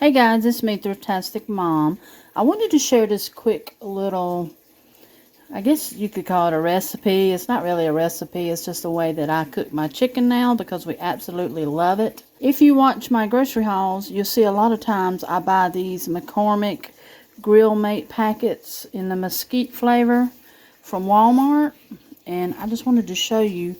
Hey guys, it's me, Thriftastic Mom. I wanted to share this quick little, I guess you could call it a recipe. It's not really a recipe, it's just the way that I cook my chicken now because we absolutely love it. If you watch my grocery hauls, you'll see a lot of times I buy these McCormick Grill Mate packets in the Mesquite flavor from Walmart. And I just wanted to show you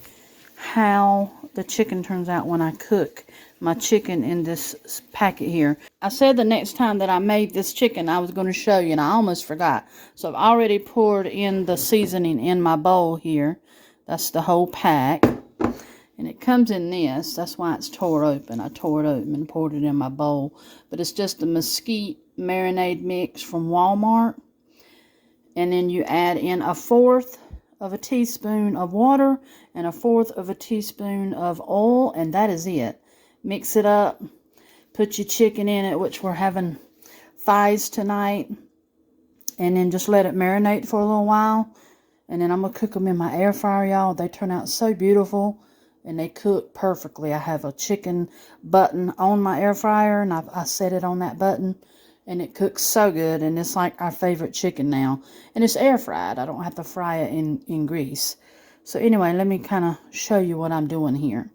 how the chicken turns out when I cook my chicken in this packet here. I said the next time that I made this chicken I was going to show you, and I almost forgot. So I've already poured in the seasoning in my bowl here. That's the whole pack. And it comes in this. That's why it's tore open. I tore it open and poured it in my bowl. But it's just the Mesquite marinade mix from Walmart. And then you add in 1/4 of a teaspoon of water and 1/4 of a teaspoon of oil, and that is it. Mix it up, put your chicken in it, which we're having thighs tonight, and then just let it marinate for a little while. And then I'm gonna cook them in my air fryer, y'all. They turn out so beautiful and they cook perfectly. I have a chicken button on my air fryer, and I set it on that button, and it cooks so good, and it's like our favorite chicken now. And it's air fried. I don't have to fry it in grease. So anyway, let me kind of show you what I'm doing here.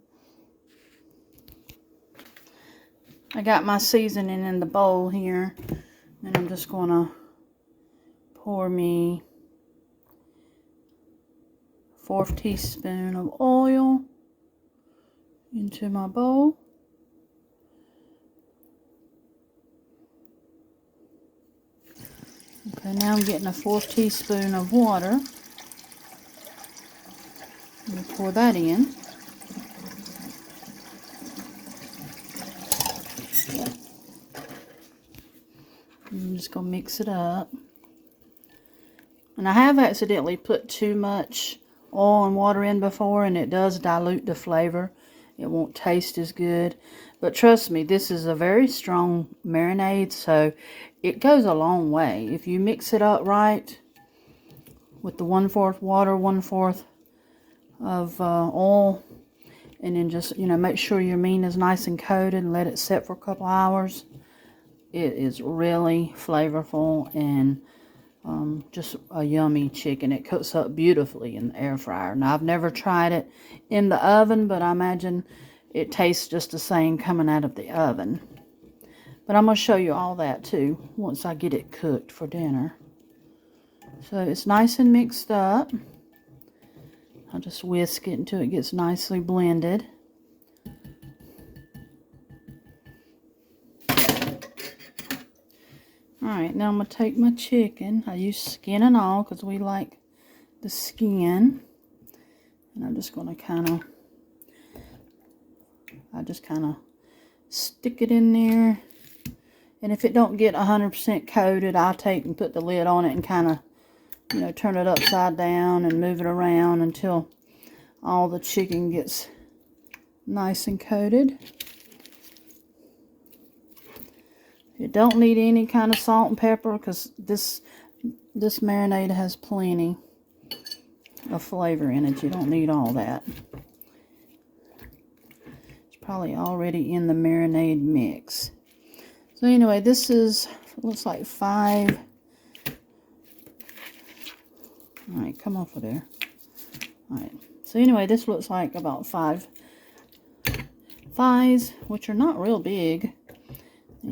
I got my seasoning in the bowl here, and I'm just going to pour me 1/4 teaspoon of oil into my bowl. Okay, now I'm getting 1/4 teaspoon of water. I'm going to pour that in. I'm just going to mix it up. And I have accidentally put too much oil and water in before, and it does dilute the flavor. It won't taste as good. But trust me, this is a very strong marinade, so it goes a long way. If you mix it up right with the 1/4 water, 1/4 of oil, and then just, make sure your meat is nice and coated and let it set for a couple hours. It is really flavorful and just a yummy chicken. It cooks up beautifully in the air fryer. Now, I've never tried it in the oven, but I imagine it tastes just the same coming out of the oven. But I'm going to show you all that too once I get it cooked for dinner. So it's nice and mixed up. I'll just whisk it until it gets nicely blended. Alright, now I'm going to take my chicken. I use skin and all because we like the skin. And I'm just going to kind of stick it in there. And if it don't get 100% coated, I'll take and put the lid on it and kind of, turn it upside down and move it around until all the chicken gets nice and coated. You don't need any kind of salt and pepper because this marinade has plenty of flavor in it. You don't need all that. It's probably already in the marinade mix. So anyway, this looks like 5. Alright, come off of there. Alright, so anyway, this looks like about 5 thighs, which are not real big. They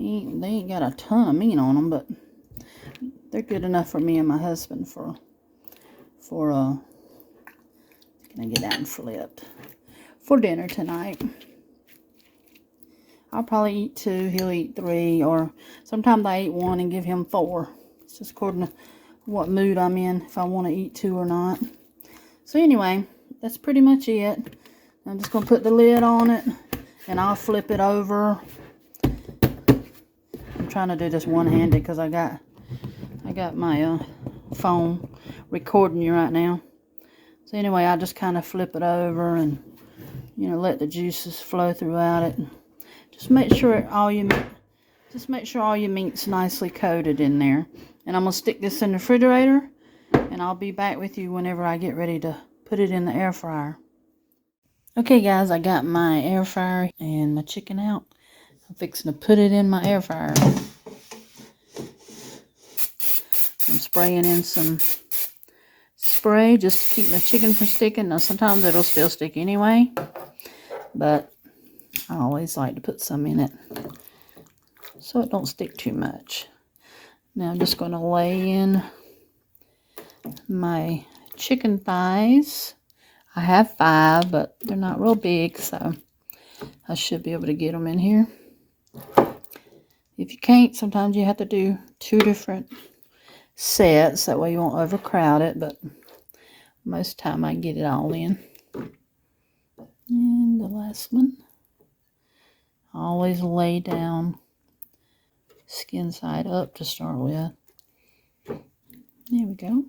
ain't got a ton of meat on them, but they're good enough for me and my husband for can I get that and flipped? For dinner tonight. I'll probably eat 2, he'll eat 3, or sometimes I eat 1 and give him 4. It's just according to what mood I'm in, if I want to eat 2 or not. So anyway, that's pretty much it. I'm just going to put the lid on it, and I'll flip it over. I'm trying to do this one-handed because I got my phone recording you right now. So anyway, I just kind of flip it over and let the juices flow throughout it. Just make sure all your meat's nicely coated in there. And I'm gonna stick this in the refrigerator, and I'll be back with you whenever I get ready to put it in the air fryer. Okay guys, I got my air fryer and my chicken out. I'm fixing to put it in my air fryer. I'm spraying in some spray just to keep my chicken from sticking. Now sometimes it'll still stick anyway, but I always like to put some in it so it don't stick too much. Now I'm just going to lay in my chicken thighs. I have 5, but they're not real big, so I should be able to get them in here. If you can't, sometimes you have to do 2 different sets. That way you won't overcrowd it, but most of the time I get it all in. And the last one. I always lay down skin side up to start with. There we go.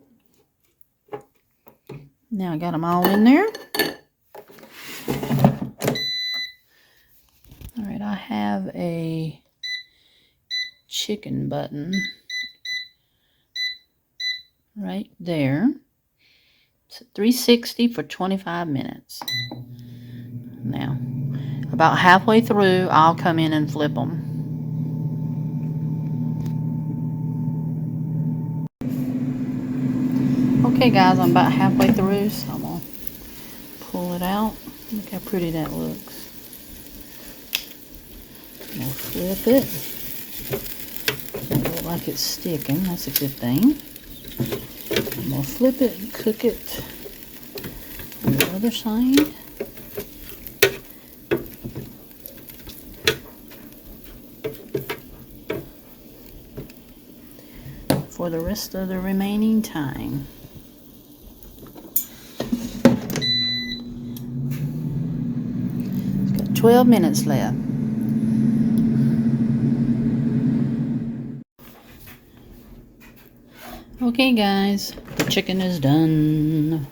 Now I got them all in there. Alright, I have a chicken button right there. It's at 360 for 25 minutes. Now, about halfway through, I'll come in and flip them. Okay guys, I'm about halfway through, so I'm going to pull it out. Look how pretty that looks. I'm going to flip it. Doesn't look like it's sticking, that's a good thing. I'm going to flip it and cook it on the other side. For the rest of the remaining time. It's got 12 minutes left. Okay guys, the chicken is done.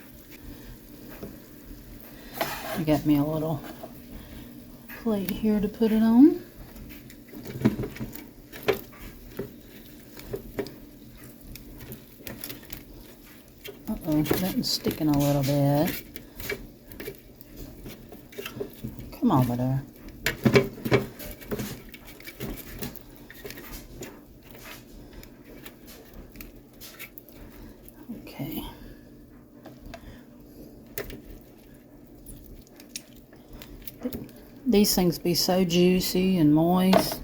I got me a little plate here to put it on. Uh-oh, that one's sticking a little bit. Come over there. Okay. These things be so juicy and moist.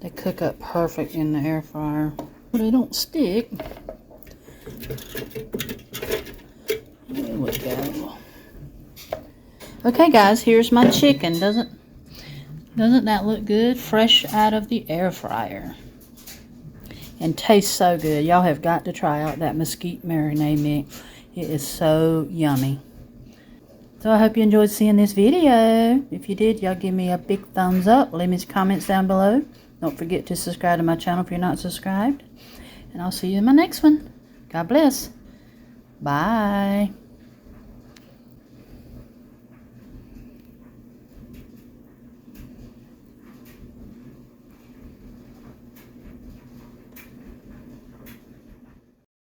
They cook up perfect in the air fryer. They don't stick. There we go. Okay guys, here's my chicken. Doesn't that look good? Fresh out of the air fryer. And tastes so good. Y'all have got to try out that mesquite marinade mix. It is so yummy. So I hope you enjoyed seeing this video. If you did, y'all give me a big thumbs up. Leave me some comments down below. Don't forget to subscribe to my channel if you're not subscribed. And I'll see you in my next one. God bless. Bye.